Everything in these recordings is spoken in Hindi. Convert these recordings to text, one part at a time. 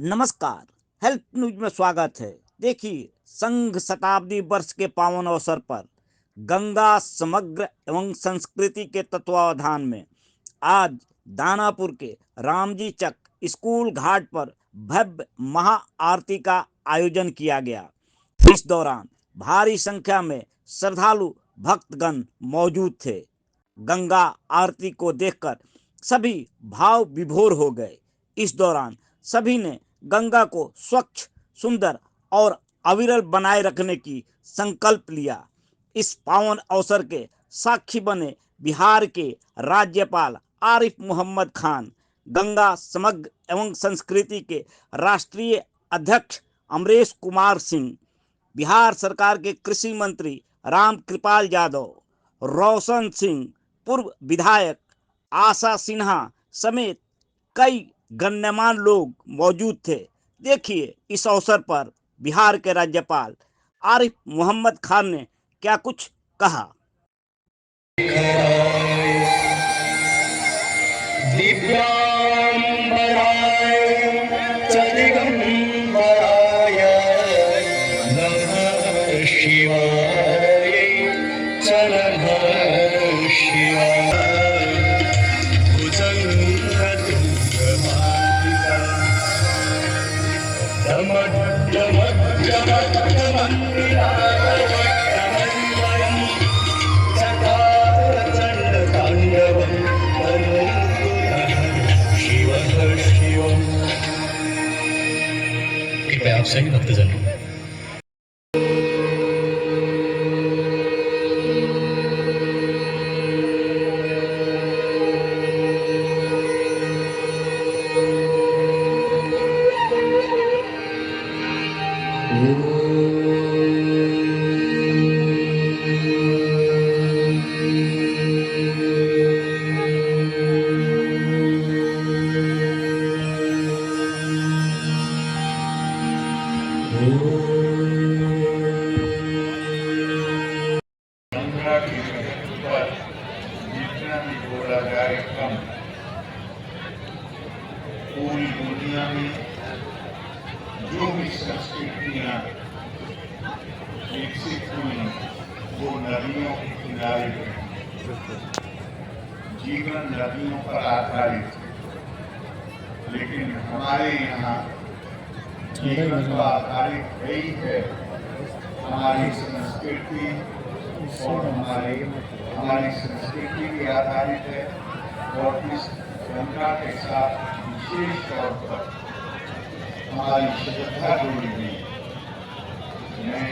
नमस्कार। हेल्थ न्यूज में स्वागत है। देखिए, संघ शताब्दी वर्ष के पावन अवसर पर गंगा समग्र एवं संस्कृति के तत्वावधान में आज दानापुर के रामजी चक स्कूल घाट पर भव्य महा आरती का आयोजन किया गया। इस दौरान भारी संख्या में श्रद्धालु भक्तगण मौजूद थे। गंगा आरती को देखकर सभी भाव विभोर हो गए। इस दौरान सभी ने गंगा को स्वच्छ, सुंदर और अविरल बनाए रखने की संकल्प लिया। इस पावन अवसर के साक्षी बने बिहार के राज्यपाल आरिफ मोहम्मद खान, गंगा समग्र एवं संस्कृति के राष्ट्रीय अध्यक्ष अमरेश कुमार सिंह, बिहार सरकार के कृषि मंत्री राम कृपाल यादव, रोशन सिंह, पूर्व विधायक आशा सिन्हा समेत कई गण्यमान्य लोग मौजूद थे। देखिए, इस अवसर पर बिहार के राज्यपाल आरिफ मोहम्मद खान ने क्या कुछ कहा। कृपया आप सभी भक्तजन गंगा की धरती पर जितना भी बोला जाए कम। पूरी दुनिया में जो भी संस्कृतियाँ विकसित हुई वो नदियों के किनारे हैं। जीवन नदियों पर आधारित है, लेकिन हमारे यहाँ जीवन पर आधारित यही है हमारी संस्कृति, और हमारी संस्कृति भी आधारित है। और इस गंगा के साथ विशेष तौर पर हमारी श्रद्धा जुड़ी हुई। मैं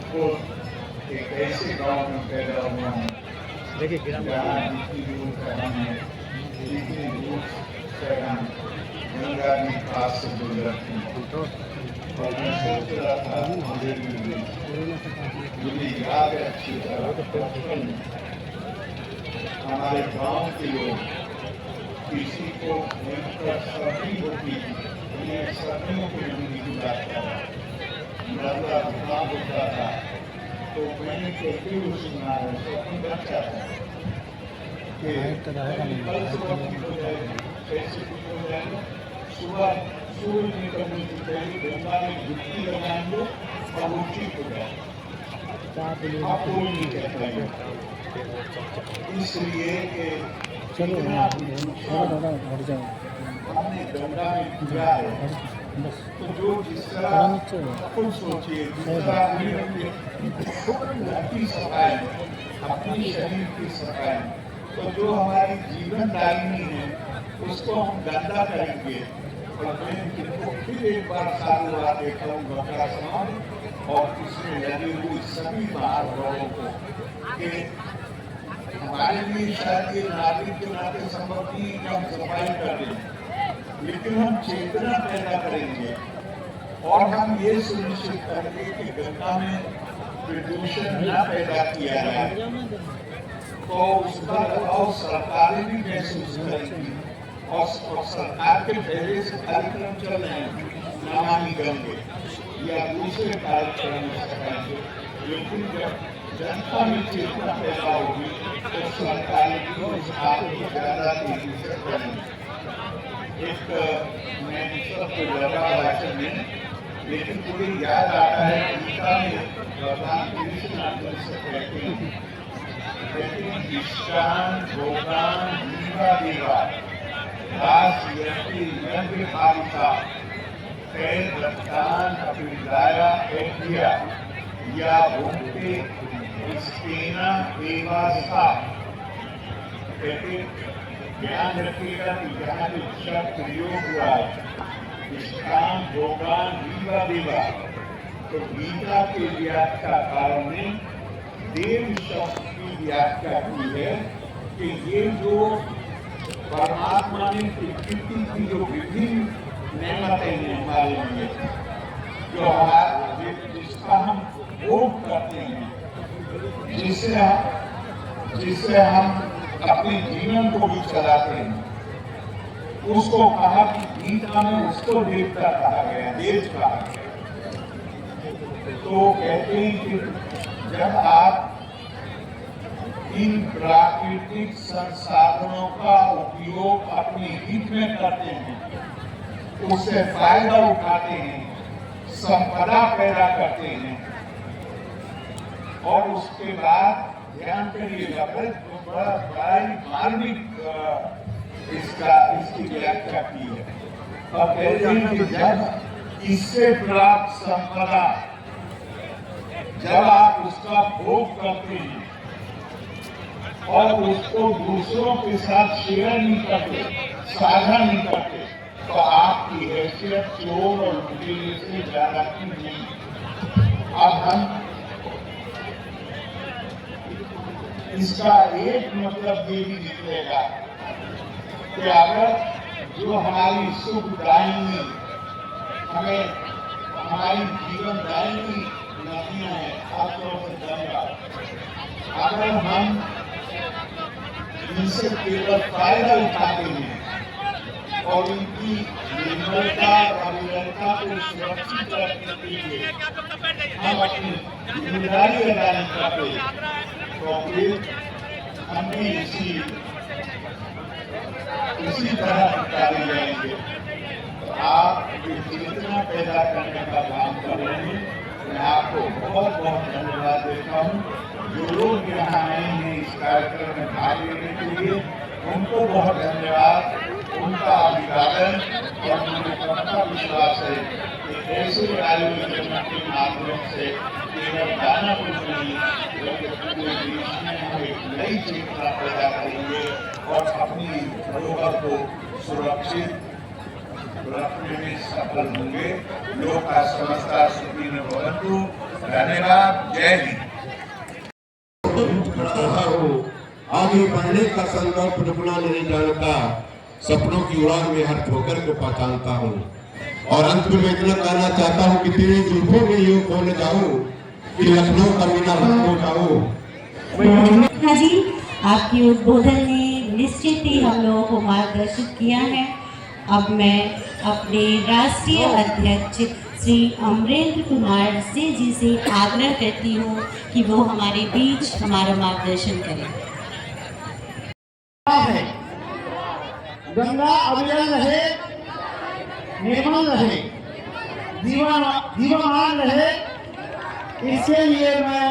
खुद एक ऐसे गांव में पैदा हुआ हूँ जहाँ जितनी दूर का हम है, जितनी दूर से हम गंगा जी पास से गुजरती हैं। और मैं सोच रहा था मुझे याद है अच्छी तरह बचपन में हमारे गांव के लोग किसी को सर्दी होती उन्हें सर्दियों के लिए बुलाता था, नर्ला जुकाम होता था तो मैंने कहते हुए सुना है, स्वप्न बच्चा था कि कल सुबह की हो जाएगी, कैसे कुछ हो जाएगा। सुबह सूर्य निकलने से पहले गंगा में डुबकी लगाएंगे और वो ठीक हो जाएगा। आप कोई नहीं कहता है, इसलिए कि हमने गंगा में किया है तो जो जिस तरह खुद सोचिए, जिस तरह अपनी सफाई, अपनी शरीर की सफाई, तो जो हमारी जीवन दायिनी है उसको हम गंदा करेंगे। और मैं इनको फिर एक बार साधुवाद देखा हूँ गंगा समाज और इसमें लगे हुए सभी महानुभावों को कि हमारे लिए शायद ये नागरिक के नाते संभव नहीं कि हम सफाई कर दें, लेकिन हम चेतना पैदा करेंगे और हम ये सुनिश्चित करेंगे कि गंगा में प्रदूषण न पैदा किया जाए। तो उसका और सरकारें भी महसूस करेंगी और सरकार के पहले से कार्यक्रम चल रहे हैं, नमामि गंगे या दूसरे कार्यक्रम करेंगे, लेकिन जब जनता में चेतना पैदा होगी तो सरकार भी उस काम को ज्यादा तेजी से करेंगे। एक मैं सबको लगा भाषण में, लेकिन मुझे याद आता है गीता में भगवान कृष्ण अर्जुन से कहते हैं इष्टान भोगान जीवा देवा दास यति यज्ञ पालिका कैल दत्तान अभिदाया एकिया या भूमि इसकेना एवासा। कहते ध्यान रखिएगा कि यहाँ जो शब्द प्रयोग हुआ है इष्टान भोगान जीवा देवा, तो गीता के व्याख्याकारों ने देव शब्द की व्याख्या की है कि ये जो परमात्मा ने प्रकृति की जो विभिन्न नेमतें हैं हमारे लिए, जो हमारे जिसका हम भोग करते हैं, जिससे हम अपने जीवन को भी चलाते हैं, उसको कहा कि गीता में उसको देवता कहा गया, देव कहा गया। तो कहते हैं कि जब आप इन प्राकृतिक संसाधनों का उपयोग अपने हित में करते हैं, उससे फायदा उठाते हैं, संपदा पैदा करते हैं, और उसके बाद ध्यान करिएगा बड़ा मार्मिक इसकी व्याख्या की है। और कहते हैं कि जब इससे प्राप्त संपदा जब आप उसका भोग करते हैं और उसको दूसरों के साथ शेयर नहीं करते, साझा नहीं करते, तो आपकी हैसियत चोर और लुटेरे से ज्यादा की नहीं। अब हम इसका एक मतलब ये भी निकलेगा कि अगर जो हमारी सुखदायिनी हमें हमारी जीवनदायिनी नदियां हैं, खासतौर से गंगा, अगर हम इनसे केवल फायदा उठाते हैं और इनकी निर्मलता और अविरलता को सुरक्षित रखने के लिए हम अपनी जिम्मेदारी अदा नहीं करते, तो फिर हमें इसी तरह निकाले जाएंगे। तो आप जो चेतना पैदा करने का काम कर रहे हैं, मैं आपको बहुत बहुत धन्यवाद देता हूँ। जो लोग यहाँ आए हैं इस कार्यक्रम में भाग लेने के लिए, उनको बहुत धन्यवाद, उनका अभिवादन। और मुझे पक्का विश्वास है कि ऐसे आयोजन के माध्यम से केवल दानापुर नहीं बल्कि पूरे देश में हम एक नई चेतना पैदा करेंगे और अपनी धरोहर को सुरक्षित रखने में सफल होंगे। लोक का समस्ता सुखी न भवन्तु। धन्यवाद। जय हिंद। आगे बढ़ने का संकल्प अपना नहीं जानता, सपनों की उड़ान में हर ठोकर को पहचानता हूँ। और अंत में मैं इतना कहना चाहता हूँ कि तेरे जुल्फों में यूं खो न जाऊं कि लखनऊ का मीना हो जाऊं। हाँ जी, आपकी उद्बोधन ने निश्चित ही हम लोगों को मार्गदर्शित किया है। अब मैं अपने राष्ट्रीय अध्यक्ष श्री अमरेंद्र कुमार सिंह जी से आग्रह करती हूँ कि वो हमारे बीच हमारा मार्गदर्शन करें। गंगा अविरल रहे, निर्मल रहे, जीवमान रहे, इसके लिए मैं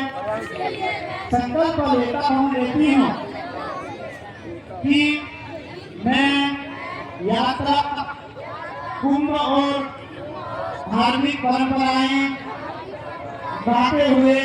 संकल्प लेती हूँ कि मैं यात्रा, कुंभ और धार्मिक परंपराएं बढ़ाते हुए